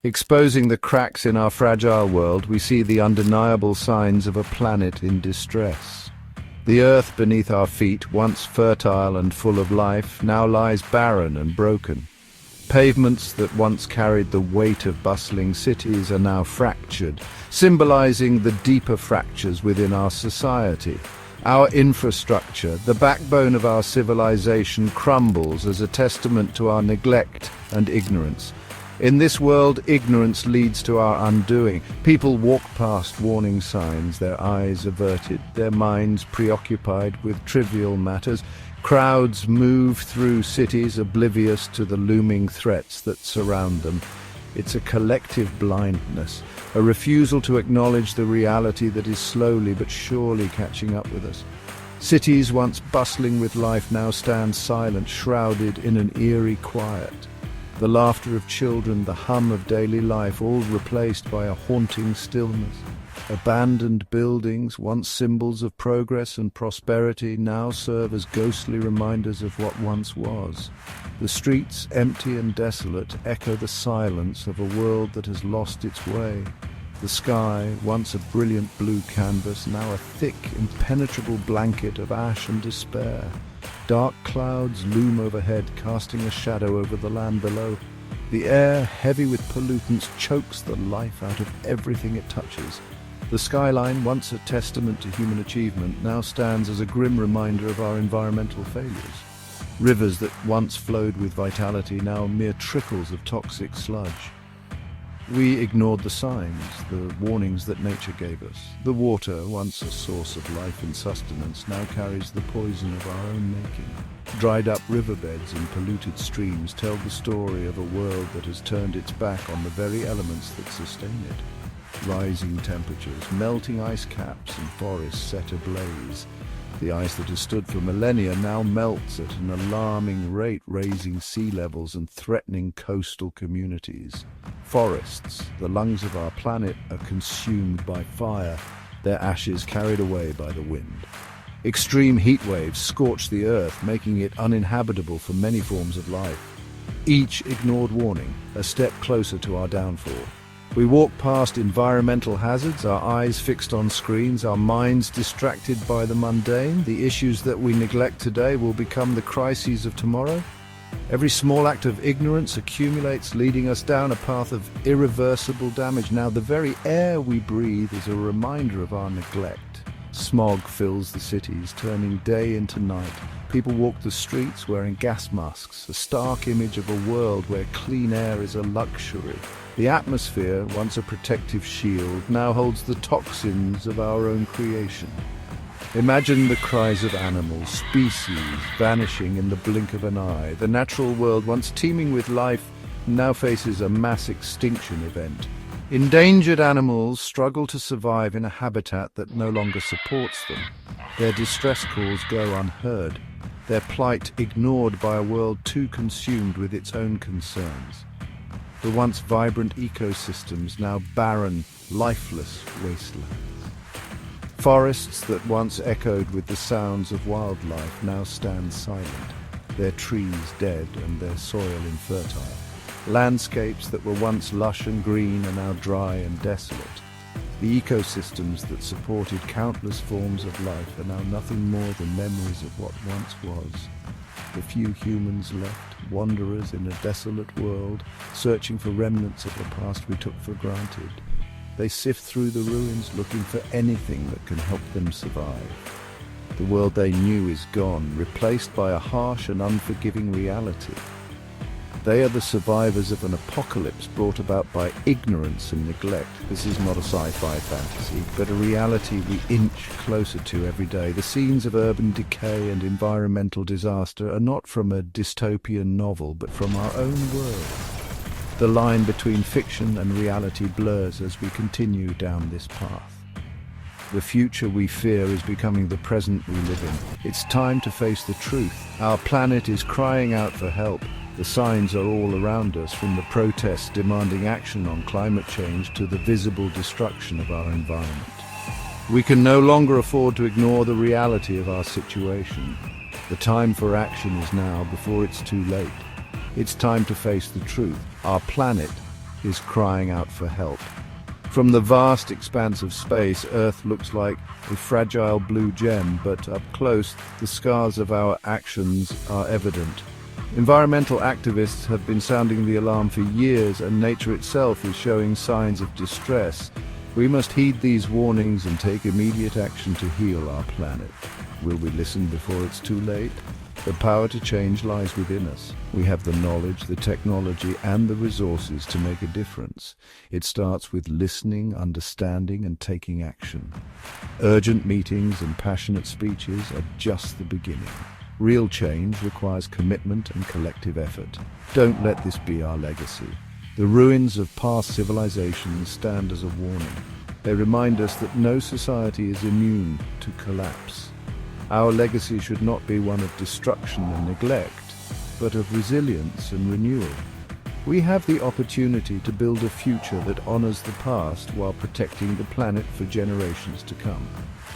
Exposing the cracks in our fragile world, we see the undeniable signs of a planet in distress. The earth beneath our feet, once fertile and full of life, now lies barren and broken. Pavements that once carried the weight of bustling cities are now fractured, symbolizing the deeper fractures within our society. Our infrastructure, the backbone of our civilization, crumbles as a testament to our neglect and ignorance. In this world, ignorance leads to our undoing. People walk past warning signs, their eyes averted, their minds preoccupied with trivial matters. Crowds move through cities oblivious to the looming threats that surround them. It's a collective blindness, a refusal to acknowledge the reality that is slowly but surely catching up with us. Cities once bustling with life now stand silent, shrouded in an eerie quiet. The laughter of children, the hum of daily life, all replaced by a haunting stillness. Abandoned buildings, once symbols of progress and prosperity, now serve as ghostly reminders of what once was. The streets, empty and desolate, echo the silence of a world that has lost its way. The sky, once a brilliant blue canvas, now a thick, impenetrable blanket of ash and despair. Dark clouds loom overhead, casting a shadow over the land below. The air, heavy with pollutants, chokes the life out of everything it touches. The skyline, once a testament to human achievement, now stands as a grim reminder of our environmental failures. Rivers that once flowed with vitality, now mere trickles of toxic sludge. We ignored the signs, the warnings that nature gave us. The water, once a source of life and sustenance, now carries the poison of our own making. Dried up riverbeds and polluted streams tell the story of a world that has turned its back on the very elements that sustain it. Rising temperatures, melting ice caps and forests set ablaze. The ice that has stood for millennia now melts at an alarming rate, raising sea levels and threatening coastal communities. Forests, the lungs of our planet, are consumed by fire, their ashes carried away by the wind. Extreme heat waves scorch the earth, making it uninhabitable for many forms of life. Each ignored warning, a step closer to our downfall. We walk past environmental hazards, our eyes fixed on screens, our minds distracted by the mundane. The issues that we neglect today will become the crises of tomorrow. Every small act of ignorance accumulates, leading us down a path of irreversible damage. Now, the very air we breathe is a reminder of our neglect. Smog fills the cities, turning day into night. People walk the streets wearing gas masks, a stark image of a world where clean air is a luxury. The atmosphere, once a protective shield, now holds the toxins of our own creation. Imagine the cries of animals, species vanishing in the blink of an eye. The natural world, once teeming with life, now faces a mass extinction event. Endangered animals struggle to survive in a habitat that no longer supports them. Their distress calls go unheard, their plight ignored by a world too consumed with its own concerns. The once vibrant ecosystems now barren, lifeless wastelands. Forests that once echoed with the sounds of wildlife now stand silent, their trees dead and their soil infertile. Landscapes that were once lush and green are now dry and desolate. The ecosystems that supported countless forms of life are now nothing more than memories of what once was. The few humans left, wanderers in a desolate world, searching for remnants of the past we took for granted. They sift through the ruins looking for anything that can help them survive. The world they knew is gone, replaced by a harsh and unforgiving reality. They are the survivors of an apocalypse brought about by ignorance and neglect. This is not a sci-fi fantasy, but a reality we inch closer to every day. The scenes of urban decay and environmental disaster are not from a dystopian novel, but from our own world. The line between fiction and reality blurs as we continue down this path. The future we fear is becoming the present we live in. It's time to face the truth. Our planet is crying out for help. The signs are all around us, from the protests demanding action on climate change to the visible destruction of our environment. We can no longer afford to ignore the reality of our situation. The time for action is now, before it's too late. It's time to face the truth. Our planet is crying out for help. From the vast expanse of space, Earth looks like a fragile blue gem, but up close, the scars of our actions are evident. Environmental activists have been sounding the alarm for years, and nature itself is showing signs of distress. We must heed these warnings and take immediate action to heal our planet. Will we listen before it's too late? The power to change lies within us. We have the knowledge, the technology, and the resources to make a difference. It starts with listening, understanding, and taking action. Urgent meetings and passionate speeches are just the beginning. Real change requires commitment and collective effort. Don't let this be our legacy. The ruins of past civilizations stand as a warning. They remind us that no society is immune to collapse. Our legacy should not be one of destruction and neglect, but of resilience and renewal. We have the opportunity to build a future that honors the past while protecting the planet for generations to come.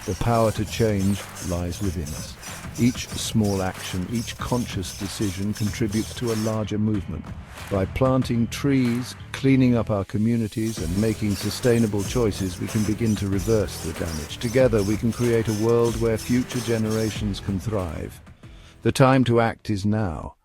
The power to change lies within us. Each small action, each conscious decision contributes to a larger movement. By planting trees, cleaning up our communities, and making sustainable choices, we can begin to reverse the damage. Together, we can create a world where future generations can thrive. The time to act is now.